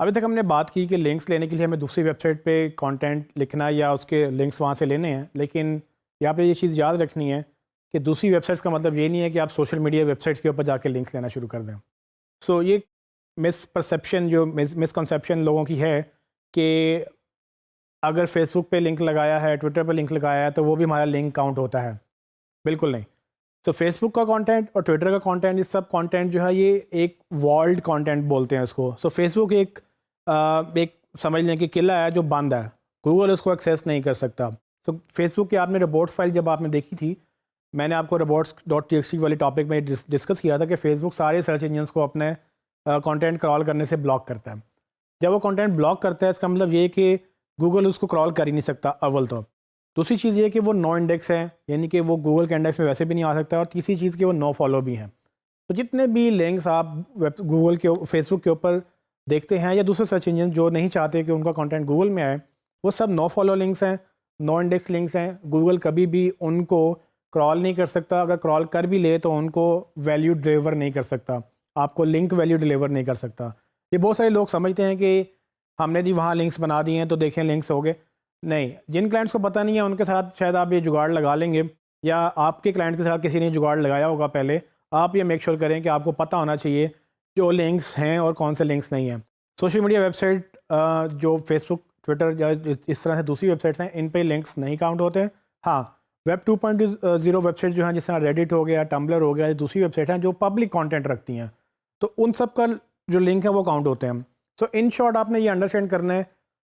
अभी तक हमने बात की कि लिंक्स लेने के लिए हमें दूसरी वेबसाइट पे कंटेंट लिखना या उसके लिंक्स वहाँ से लेने हैं, लेकिन यहाँ पे ये चीज़ याद रखनी है कि दूसरी वेबसाइट्स का मतलब ये नहीं है कि आप सोशल मीडिया वेबसाइट्स के ऊपर जाके लिंक्स लेना शुरू कर दें। सो ये मिसपरसेप्शन जो मिसकंसेप्शन लोगों की है कि अगर फेसबुक पे लिंक लगाया है, ट्विटर पे लिंक लगाया है तो वो भी हमारा लिंक काउंट होता है। बिल्कुल नहीं। तो फेसबुक का कंटेंट और ट्विटर का कंटेंट, ये सब कंटेंट जो है ये एक वॉल्ड कंटेंट बोलते हैं इसको। सो फेसबुक एक समझ लें कि किला है जो बंद है, गूगल उसको एक्सेस नहीं कर सकता। सो फेसबुक की आपने रिपोर्ट्स फाइल जब आपने देखी थी, मैंने आपको reports.txt वाले टॉपिक में डिस्कस किया था कि फेसबुक सारे सर्च इंजन्स को अपने कंटेंट क्रॉल करने से ब्लॉक करता है। जब वो कंटेंट ब्लॉक करता है इसका मतलब ये कि गूगल उसको क्रॉल कर ही नहीं सकता अव्वल तो। दूसरी चीज़ ये कि वो नो इंडेक्स है, यानी कि वो गूगल के इंडेक्स में वैसे भी नहीं आ सकता। और तीसरी चीज़ कि वो नो फॉलो भी हैं। तो जितने भी लिंक्स आप गूगल के फेसबुक के ऊपर देखते हैं या दूसरे सर्च इंजन जो नहीं चाहते कि उनका कंटेंट गूगल में आए, वो सब नो फॉलो लिंक्स हैं, नो इंडेक्स लिंक्स हैं। गूगल कभी भी उनको क्रॉल नहीं कर सकता। अगर क्रॉल कर भी ले तो उनको वैल्यू डिलीवर नहीं कर सकता, आपको लिंक वैल्यू डिलीवर नहीं कर सकता। ये बहुत सारे लोग समझते हैं कि हमने जी वहाँ लिंक्स बना दिए हैं तो देखें लिंक्स हो गए। नहीं, जिन क्लाइंट्स को पता नहीं है उनके साथ शायद आप ये जुगाड़ लगा लेंगे, या आपके क्लाइंट के साथ किसी ने जुगाड़ लगाया होगा पहले। आप ये मेक श्योर करें कि आपको पता होना चाहिए जो लिंक्स हैं और कौन से लिंक्स नहीं हैं। सोशल मीडिया वेबसाइट जो फेसबुक, ट्विटर या इस तरह से दूसरी वेबसाइट्स हैं, इन पे लिंक्स नहीं काउंट होते हैं। हाँ, वेब 2.0 वेबसाइट जो हैं, जिस तरह रेडिट हो गया, टम्बलर हो गया, दूसरी वेबसाइट हैं जो पब्लिक कंटेंट रखती हैं, तो उन सब का जो लिंक है वो काउंट होते हैं। सो इन शॉर्ट आपने ये अंडरस्टैंड करना है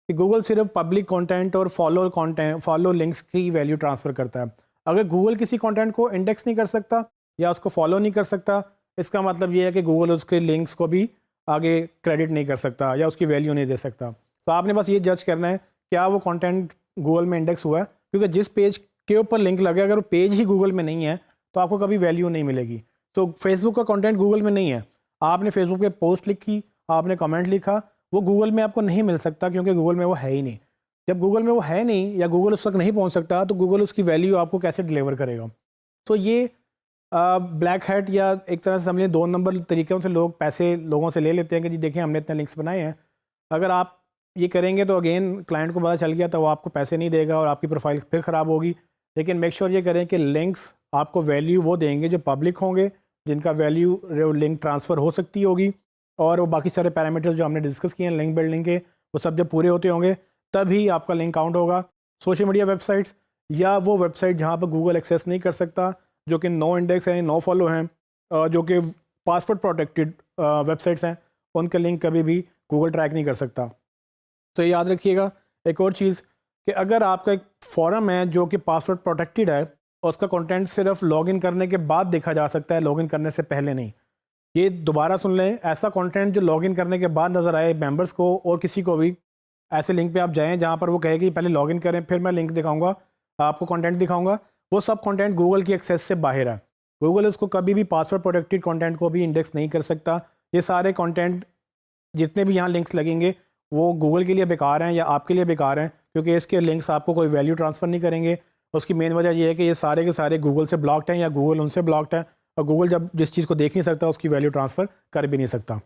कि गूगल सिर्फ पब्लिक कंटेंट और फॉलो लिंक्स की वैल्यू ट्रांसफ़र करता है। अगर गूगल किसी कंटेंट को इंडेक्स नहीं कर सकता या उसको फॉलो नहीं कर सकता, इसका मतलब ये है कि गूगल उसके लिंक्स को भी आगे क्रेडिट नहीं कर सकता या उसकी वैल्यू नहीं दे सकता। तो आपने बस ये जज करना है क्या वो कंटेंट गूगल में इंडेक्स हुआ है, क्योंकि जिस पेज के ऊपर लिंक लगे अगर वो पेज ही गूगल में नहीं है तो आपको कभी वैल्यू नहीं मिलेगी। तो फेसबुक का कंटेंट गूगल में नहीं है, आपने फेसबुक पे पोस्ट लिखी, आपने कमेंट लिखा, वो गूगल में आपको नहीं मिल सकता क्योंकि गूगल में वो है ही नहीं। जब गूगल में वो है नहीं या गूगल उस तक नहीं पहुंच सकता तो गूगल उसकी वैल्यू आपको कैसे डिलीवर करेगा। तो ये ब्लैक हैट या एक तरह से समझिए 2 नंबर तरीक़ों से लोग पैसे लोगों से ले लेते हैं कि जी देखें हमने इतने लिंक्स बनाए हैं। अगर आप ये करेंगे तो अगेन क्लाइंट को पता चल गया तो वो आपको पैसे नहीं देगा और आपकी प्रोफाइल फिर ख़राब होगी। लेकिन मेक श्योर ये करें कि लिंक्स आपको वैल्यू वो देंगे जो पब्लिक होंगे, जिनका वैल्यू लिंक ट्रांसफ़र हो सकती होगी, और वो बाकी सारे पैरामीटर्स जो हमने डिस्कस किए हैं लिंक बिल्डिंग के, वो सब जब पूरे होते होंगे तभी आपका लिंक काउंट होगा। सोशल मीडिया वेबसाइट्स या वो वेबसाइट जहाँ पर गूगल एक्सेस नहीं कर सकता, जो कि नो इंडेक्स हैं, नो फॉलो हैं, जो कि पासवर्ड प्रोटेक्टेड वेबसाइट्स हैं, उनका लिंक कभी भी गूगल ट्रैक नहीं कर सकता। तो ये याद रखिएगा। एक और चीज़ कि अगर आपका एक फॉरम है जो कि पासवर्ड प्रोटेक्टेड है और उसका कंटेंट सिर्फ लॉगिन करने के बाद देखा जा सकता है, लॉगिन करने से पहले नहीं। ये दोबारा सुन लें, ऐसा कंटेंट जो लॉगिन करने के बाद नज़र आए मेंबर्स को और किसी को भी, ऐसे लिंक पे आप जाएं जहां पर वो कहेगी पहले लॉगिन करें फिर मैं लिंक दिखाऊंगा, आपको कंटेंट दिखाऊंगा, वो सब कंटेंट गूगल की एक्सेस से बाहर है। गूगल उसको कभी भी पासवर्ड प्रोटेक्टेड कंटेंट को भी इंडेक्स नहीं कर सकता। ये सारे कंटेंट जितने भी यहाँ लिंक्स लगेंगे वो गूगल के लिए बेकार हैं या आपके लिए बेकार हैं, क्योंकि इसके लिंक्स आपको कोई वैल्यू ट्रांसफ़र नहीं करेंगे। उसकी मेन वजह ये है कि ये सारे के सारे गूगल से ब्लॉक्ड हैं या गूगल उनसे ब्लॉक्ड है, और गूगल जब जिस चीज़ को देख नहीं सकता उसकी वैल्यू ट्रांसफ़र कर भी नहीं सकता।